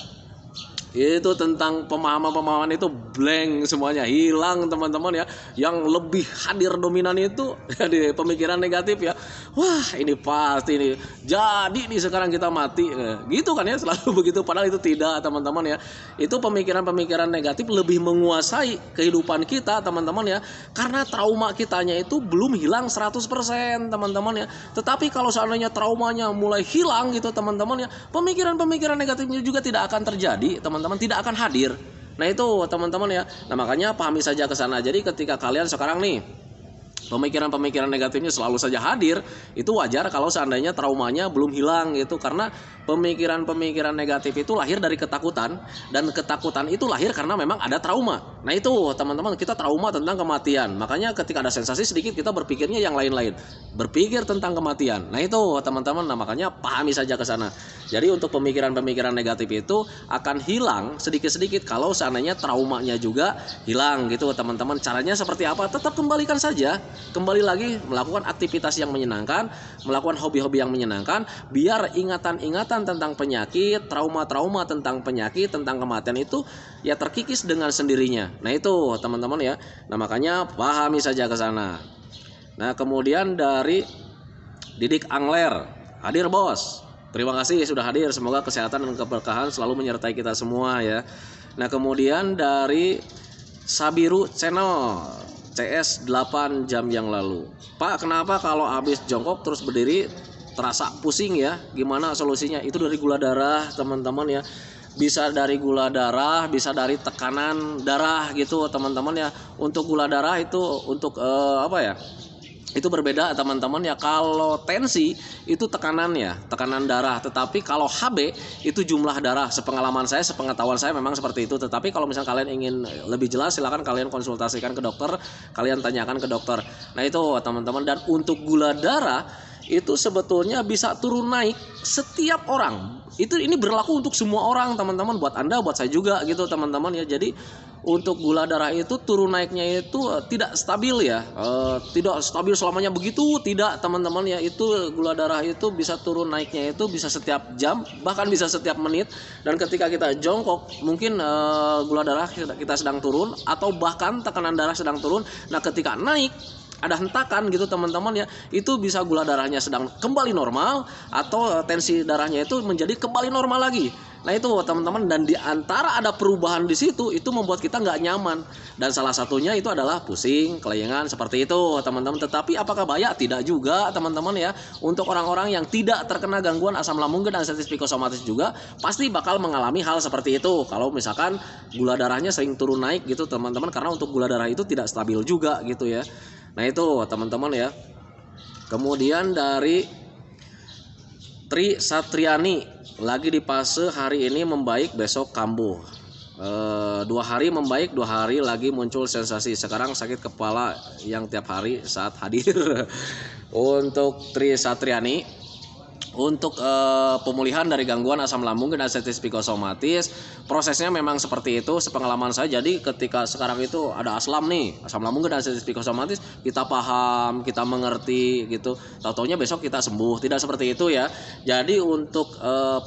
A: itu tentang pemahaman-pemahaman itu blank semuanya, hilang teman-teman ya. Yang lebih hadir dominan itu di pemikiran negatif ya. Wah ini pasti nih jadi nih sekarang kita mati gitu kan ya, selalu begitu. Padahal itu tidak teman-teman ya. Itu pemikiran-pemikiran negatif lebih menguasai kehidupan kita teman-teman ya. Karena trauma kitanya itu belum hilang 100% teman-teman ya. Tetapi kalau seandainya traumanya mulai hilang gitu teman-teman ya, pemikiran-pemikiran negatifnya juga tidak akan terjadi teman-teman, tidak akan hadir. Nah itu teman-teman ya. Nah makanya pahami saja ke sana. Jadi ketika kalian sekarang nih pemikiran-pemikiran negatifnya selalu saja hadir, itu wajar kalau seandainya traumanya belum hilang gitu. Karena pemikiran-pemikiran negatif itu lahir dari ketakutan, dan ketakutan itu lahir karena memang ada trauma. Nah itu teman-teman, kita trauma tentang kematian. Makanya ketika ada sensasi sedikit kita berpikirnya yang lain-lain, berpikir tentang kematian. Nah itu teman-teman, nah makanya pahami saja ke sana. Jadi untuk pemikiran-pemikiran negatif itu akan hilang sedikit-sedikit kalau seandainya traumanya juga hilang gitu teman-teman. Caranya seperti apa? Tetap kembalikan saja. Kembali lagi melakukan aktivitas yang menyenangkan, melakukan hobi-hobi yang menyenangkan, biar ingatan-ingatan tentang penyakit, trauma-trauma tentang penyakit, tentang kematian itu ya terkikis dengan sendirinya. Nah itu teman-teman ya. Nah makanya pahami saja ke sana. Nah kemudian dari Didik Angler, hadir bos. Terima kasih sudah hadir. Semoga kesehatan dan keberkahan selalu menyertai kita semua ya. Nah kemudian dari Sabiru Channel, CS 8 jam yang lalu. Pak, kenapa kalau habis jongkok terus berdiri terasa pusing ya? Gimana solusinya? Itu dari gula darah teman-teman ya. Bisa dari gula darah, bisa dari tekanan darah gitu teman-teman ya. Untuk gula darah itu untuk apa ya? Itu berbeda teman-teman ya. Kalau tensi itu tekanan darah, tetapi kalau HB itu jumlah darah. Sepengalaman saya, sepengetahuan saya memang seperti itu. Tetapi kalau misalnya kalian ingin lebih jelas, silakan kalian konsultasikan ke dokter, kalian tanyakan ke dokter. Nah itu teman-teman. Dan untuk gula darah itu sebetulnya bisa turun naik setiap orang. Ini berlaku untuk semua orang teman-teman, buat Anda, buat saya juga gitu teman-teman ya. Jadi untuk gula darah itu turun naiknya itu tidak stabil ya, tidak stabil selamanya begitu, tidak teman-teman ya. Itu gula darah itu bisa turun naiknya itu bisa setiap jam, bahkan bisa setiap menit. Dan ketika kita jongkok mungkin gula darah kita sedang turun, atau bahkan tekanan darah sedang turun. Nah ketika naik ada hentakan gitu teman-teman ya, itu bisa gula darahnya sedang kembali normal, atau tensi darahnya itu menjadi kembali normal lagi. Nah itu teman-teman, dan di antara ada perubahan di situ, itu membuat kita nggak nyaman. Dan salah satunya itu adalah pusing, kelayangan, seperti itu teman-teman. Tetapi apakah bahaya? Tidak juga teman-teman ya. Untuk orang-orang yang tidak terkena gangguan asam lambung dan anestesi psikosomatis juga pasti bakal mengalami hal seperti itu. Kalau misalkan gula darahnya sering turun naik gitu teman-teman, karena untuk gula darah itu tidak stabil juga gitu ya. Nah itu teman-teman ya. Kemudian dari Tri Satriani, lagi di fase hari ini membaik, besok kambuh. 2 hari membaik, 2 hari lagi muncul sensasi. Sekarang sakit kepala yang tiap hari saat hadir. Untuk Tri Satriani, untuk pemulihan dari gangguan asam lambung dan artritis psikosomatis, prosesnya memang seperti itu sepengalaman saya. Jadi ketika sekarang itu ada asam lambung dan artritis psikosomatis, kita paham, kita mengerti gitu. Tahu-taunya besok kita sembuh. Tidak seperti itu ya. Jadi untuk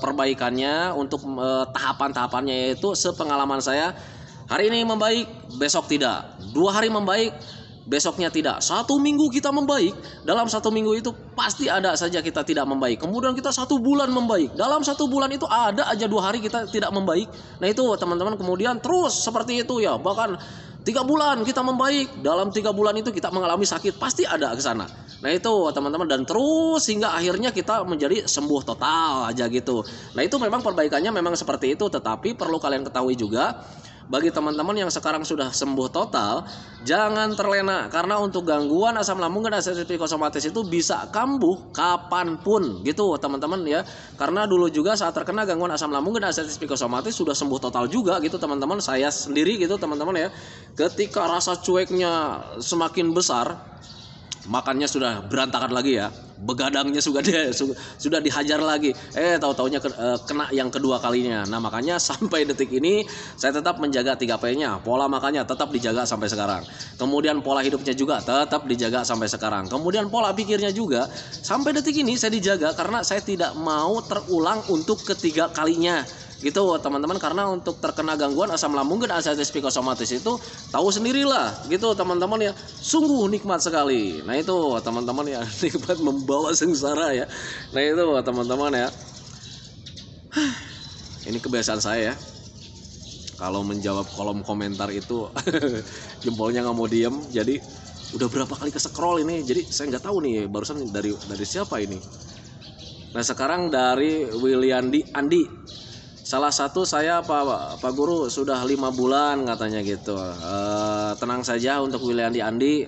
A: perbaikannya, untuk tahapan-tahapannya itu sepengalaman saya, hari ini membaik, besok tidak. 2 hari membaik, besoknya tidak. 1 minggu kita membaik. Dalam 1 minggu itu pasti ada saja kita tidak membaik. Kemudian kita 1 bulan membaik. Dalam 1 bulan itu ada aja 2 hari kita tidak membaik. Nah itu teman-teman, kemudian terus seperti itu ya. Bahkan 3 bulan kita membaik. Dalam 3 bulan itu kita mengalami sakit. Pasti ada ke sana. Nah itu teman-teman, dan terus hingga akhirnya kita menjadi sembuh total aja gitu. Nah itu memang perbaikannya memang seperti itu. Tetapi perlu kalian ketahui juga, bagi teman-teman yang sekarang sudah sembuh total, jangan terlena, karena untuk gangguan asam lambung dan artritis psikosomatis itu bisa kambuh kapanpun gitu teman-teman ya. Karena dulu juga saat terkena gangguan asam lambung dan artritis psikosomatis sudah sembuh total juga gitu teman-teman. Saya sendiri gitu teman-teman ya, ketika rasa cueknya semakin besar, makannya sudah berantakan lagi ya, begadangnya sudah dihajar lagi, tahu-taunya kena yang kedua kalinya. Nah makanya sampai detik ini saya tetap menjaga 3P-nya, pola makannya tetap dijaga sampai sekarang, kemudian pola hidupnya juga tetap dijaga sampai sekarang, kemudian pola pikirnya juga sampai detik ini saya dijaga, karena saya tidak mau terulang untuk ketiga kalinya gitu teman-teman. Karena untuk terkena gangguan asam lambung dan artritis psikosomatis itu tahu sendirilah gitu teman-teman ya, sungguh nikmat sekali. Nah itu teman-teman ya, nikmat membawa sengsara ya. Nah itu teman-teman ya, ini kebiasaan saya ya, kalau menjawab kolom komentar itu jempolnya nggak mau diem. Jadi udah berapa kali ke scroll ini, jadi saya nggak tahu nih barusan dari siapa ini. Nah sekarang dari Wiliandi Andi, salah satu saya Pak Guru sudah 5 bulan katanya gitu. Tenang saja untuk Wiliandi Andi,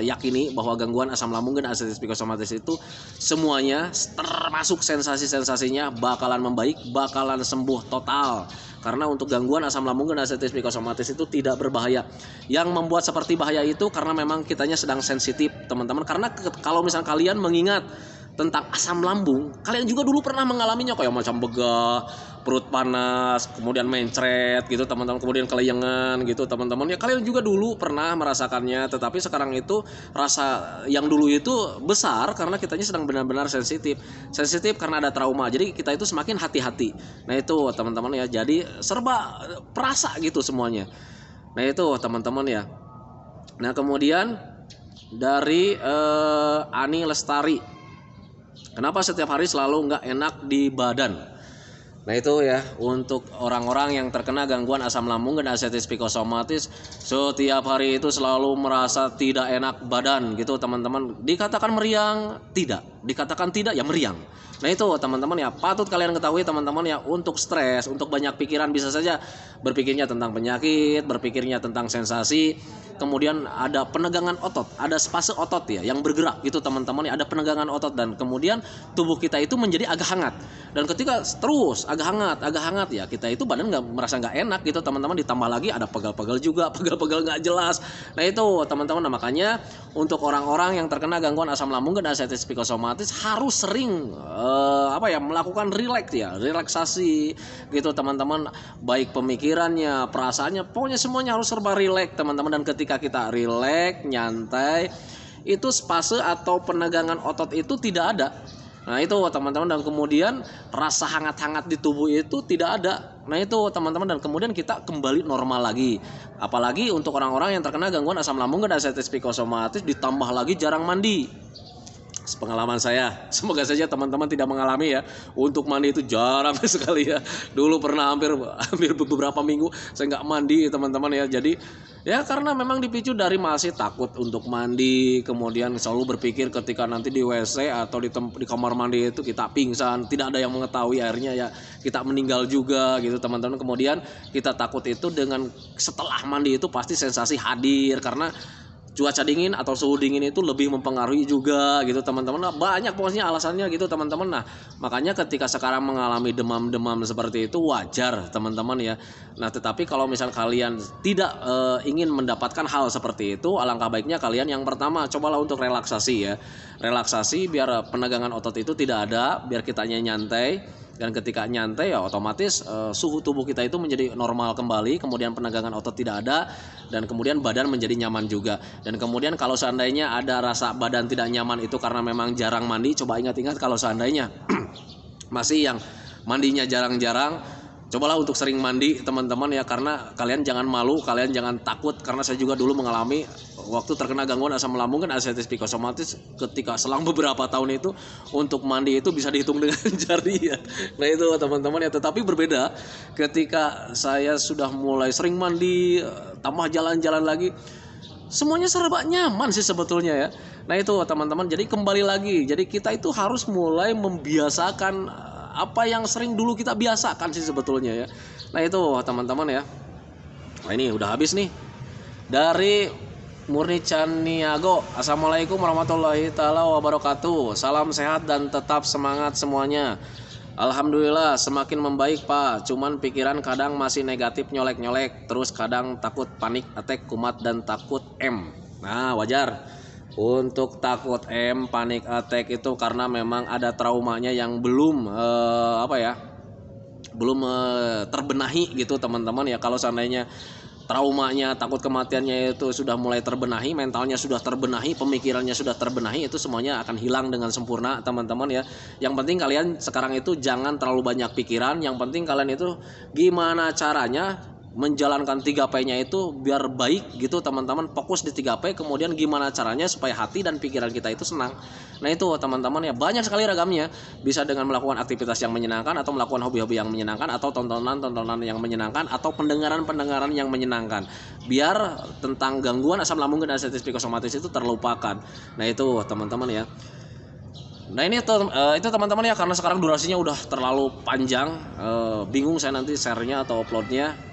A: yakini bahwa gangguan asam lambung dan artritis psikosomatis itu semuanya termasuk sensasi-sensasinya bakalan membaik, bakalan sembuh total. Karena untuk gangguan asam lambung dan artritis psikosomatis itu tidak berbahaya. Yang membuat seperti bahaya itu karena memang kitanya sedang sensitif teman-teman. Karena kalau misalnya kalian mengingat tentang asam lambung, kalian juga dulu pernah mengalaminya kayak macam begah, perut panas, kemudian mencret gitu teman-teman, kemudian kelayangan gitu teman-teman ya, kalian juga dulu pernah merasakannya. Tetapi sekarang itu rasa yang dulu itu besar karena kitanya sedang benar-benar sensitif karena ada trauma, jadi kita itu semakin hati-hati. Nah itu teman-teman ya, jadi serba perasa gitu semuanya. Nah itu teman-teman ya. Nah kemudian dari Ani Lestari, kenapa setiap hari selalu nggak enak di badan? Nah itu ya, untuk orang-orang yang terkena gangguan asam lambung dan artritis psikosomatis, setiap hari itu selalu merasa tidak enak badan gitu teman-teman. Dikatakan meriang, tidak. Dikatakan tidak, ya meriang. Nah itu teman-teman ya, patut kalian ketahui teman-teman ya, untuk stres, untuk banyak pikiran, bisa saja berpikirnya tentang penyakit, berpikirnya tentang sensasi. Kemudian ada penegangan otot, ada spase otot ya yang bergerak gitu teman-teman ya, ada penegangan otot, dan kemudian tubuh kita itu menjadi agak hangat. Dan ketika terus agak hangat ya, kita itu badan merasa nggak enak gitu teman-teman. Ditambah lagi ada pegal-pegal juga, pegal-pegal nggak jelas. Nah itu teman-teman, nah, makanya untuk orang-orang yang terkena gangguan asam lambung dan artritis psikosomatis harus sering melakukan relaksasi gitu teman-teman, baik pemikirannya, perasaannya, pokoknya semuanya harus serba rileks teman-teman. Dan ketika kita rileks, nyantai, itu spase atau penegangan otot itu tidak ada. Nah itu teman-teman, dan kemudian rasa hangat-hangat di tubuh itu tidak ada. Nah itu teman-teman, dan kemudian kita kembali normal lagi. Apalagi untuk orang-orang yang terkena gangguan asam lambung dan artritis psikosomatis, ditambah lagi jarang mandi. Pengalaman saya, semoga saja teman-teman tidak mengalami ya. Untuk mandi itu jarang sekali ya. Dulu pernah hampir beberapa minggu saya nggak mandi teman-teman ya. Jadi ya karena memang dipicu dari masih takut untuk mandi, kemudian selalu berpikir ketika nanti di WC atau di kamar mandi itu kita pingsan, tidak ada yang mengetahui, akhirnya ya kita meninggal juga gitu teman-teman. Kemudian kita takut itu dengan setelah mandi itu pasti sensasi hadir, karena cuaca dingin atau suhu dingin itu lebih mempengaruhi juga gitu teman-teman. Nah, banyak pokoknya alasannya gitu teman-teman. Nah, makanya ketika sekarang mengalami demam-demam seperti itu wajar teman-teman ya. Nah, tetapi kalau misal kalian tidak ingin mendapatkan hal seperti itu, alangkah baiknya kalian yang pertama cobalah untuk relaksasi ya. Relaksasi biar penegangan otot itu tidak ada, biar kitanya nyantai. Dan ketika nyantai ya otomatis suhu tubuh kita itu menjadi normal kembali, kemudian penegangan otot tidak ada, dan kemudian badan menjadi nyaman juga. Dan kemudian kalau seandainya ada rasa badan tidak nyaman itu karena memang jarang mandi, coba ingat-ingat kalau seandainya masih yang mandinya jarang-jarang, cobalah untuk sering mandi teman-teman ya, karena kalian jangan malu, kalian jangan takut, karena saya juga dulu mengalami waktu terkena gangguan asam lambung kan arthritis psikosomatis, ketika selang beberapa tahun itu untuk mandi itu bisa dihitung dengan jari ya. Nah itu teman-teman ya, tetapi berbeda ketika saya sudah mulai sering mandi, tambah jalan-jalan lagi, semuanya serba nyaman sih sebetulnya ya. Nah itu teman-teman, jadi kembali lagi, jadi kita itu harus mulai membiasakan apa yang sering dulu kita biasakan sih sebetulnya ya. Nah itu teman-teman ya. Nah ini udah habis nih. Dari Murni Caniago, Assalamualaikum warahmatullahi taala wabarakatuh. Salam sehat dan tetap semangat semuanya. Alhamdulillah semakin membaik Pak. Cuman pikiran kadang masih negatif nyolek-nyolek. Terus kadang takut panik attack kumat dan takut M. Nah wajar. Untuk takut M, panik attack itu karena memang ada traumanya yang belum terbenahi gitu teman-teman ya. Kalau seandainya traumanya, takut kematiannya itu sudah mulai terbenahi, mentalnya sudah terbenahi, pemikirannya sudah terbenahi, itu semuanya akan hilang dengan sempurna teman-teman ya. Yang penting kalian sekarang itu jangan terlalu banyak pikiran, yang penting kalian itu gimana caranya menjalankan 3P-nya itu biar baik gitu teman-teman. Fokus di 3P, kemudian gimana caranya supaya hati dan pikiran kita itu senang. Nah itu teman-teman ya, banyak sekali ragamnya. Bisa dengan melakukan aktivitas yang menyenangkan, atau melakukan hobi-hobi yang menyenangkan, atau tontonan-tontonan yang menyenangkan, atau pendengaran-pendengaran yang menyenangkan, biar tentang gangguan asam lambung dan arthritis psikosomatis itu terlupakan. Nah itu teman-teman ya. Nah ini itu teman-teman ya, karena sekarang durasinya udah terlalu panjang, bingung saya nanti share-nya atau upload-nya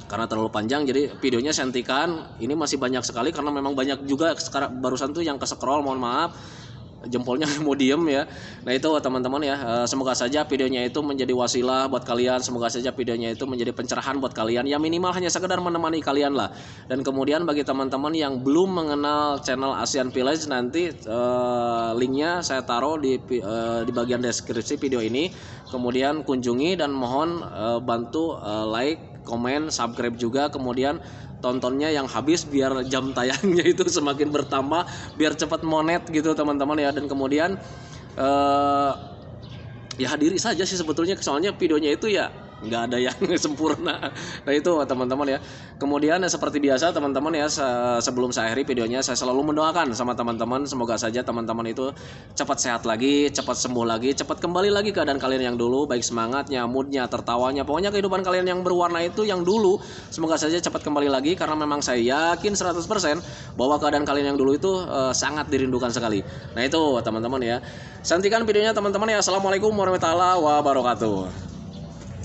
A: karena terlalu panjang, jadi videonya saya hentikan. Ini masih banyak sekali karena memang banyak juga sekarang barusan tuh yang ke-scroll, mohon maaf, jempolnya mau diem ya. Nah itu teman-teman ya, semoga saja videonya itu menjadi wasilah buat kalian, semoga saja videonya itu menjadi pencerahan buat kalian, ya minimal hanya sekedar menemani kalian lah. Dan kemudian bagi teman-teman yang belum mengenal channel ASEAN Village, nanti linknya saya taruh di bagian deskripsi video ini. Kemudian kunjungi dan mohon bantu like, komen, subscribe juga, kemudian tontonnya yang habis biar jam tayangnya itu semakin bertambah, biar cepat monet gitu teman-teman ya. Dan kemudian ya hadiri saja sih sebetulnya, soalnya videonya itu ya nggak ada yang sempurna. Nah itu teman-teman ya. Kemudian seperti biasa teman-teman ya, sebelum saya akhiri videonya, saya selalu mendoakan sama teman-teman, semoga saja teman-teman itu cepat sehat lagi, cepat sembuh lagi, cepat kembali lagi keadaan kalian yang dulu, baik semangatnya, moodnya, tertawanya, pokoknya kehidupan kalian yang berwarna itu yang dulu, semoga saja cepat kembali lagi, karena memang saya yakin 100% bahwa keadaan kalian yang dulu itu sangat dirindukan sekali. Nah itu teman-teman ya. Santikan videonya teman-teman ya. Assalamualaikum warahmatullahi wabarakatuh.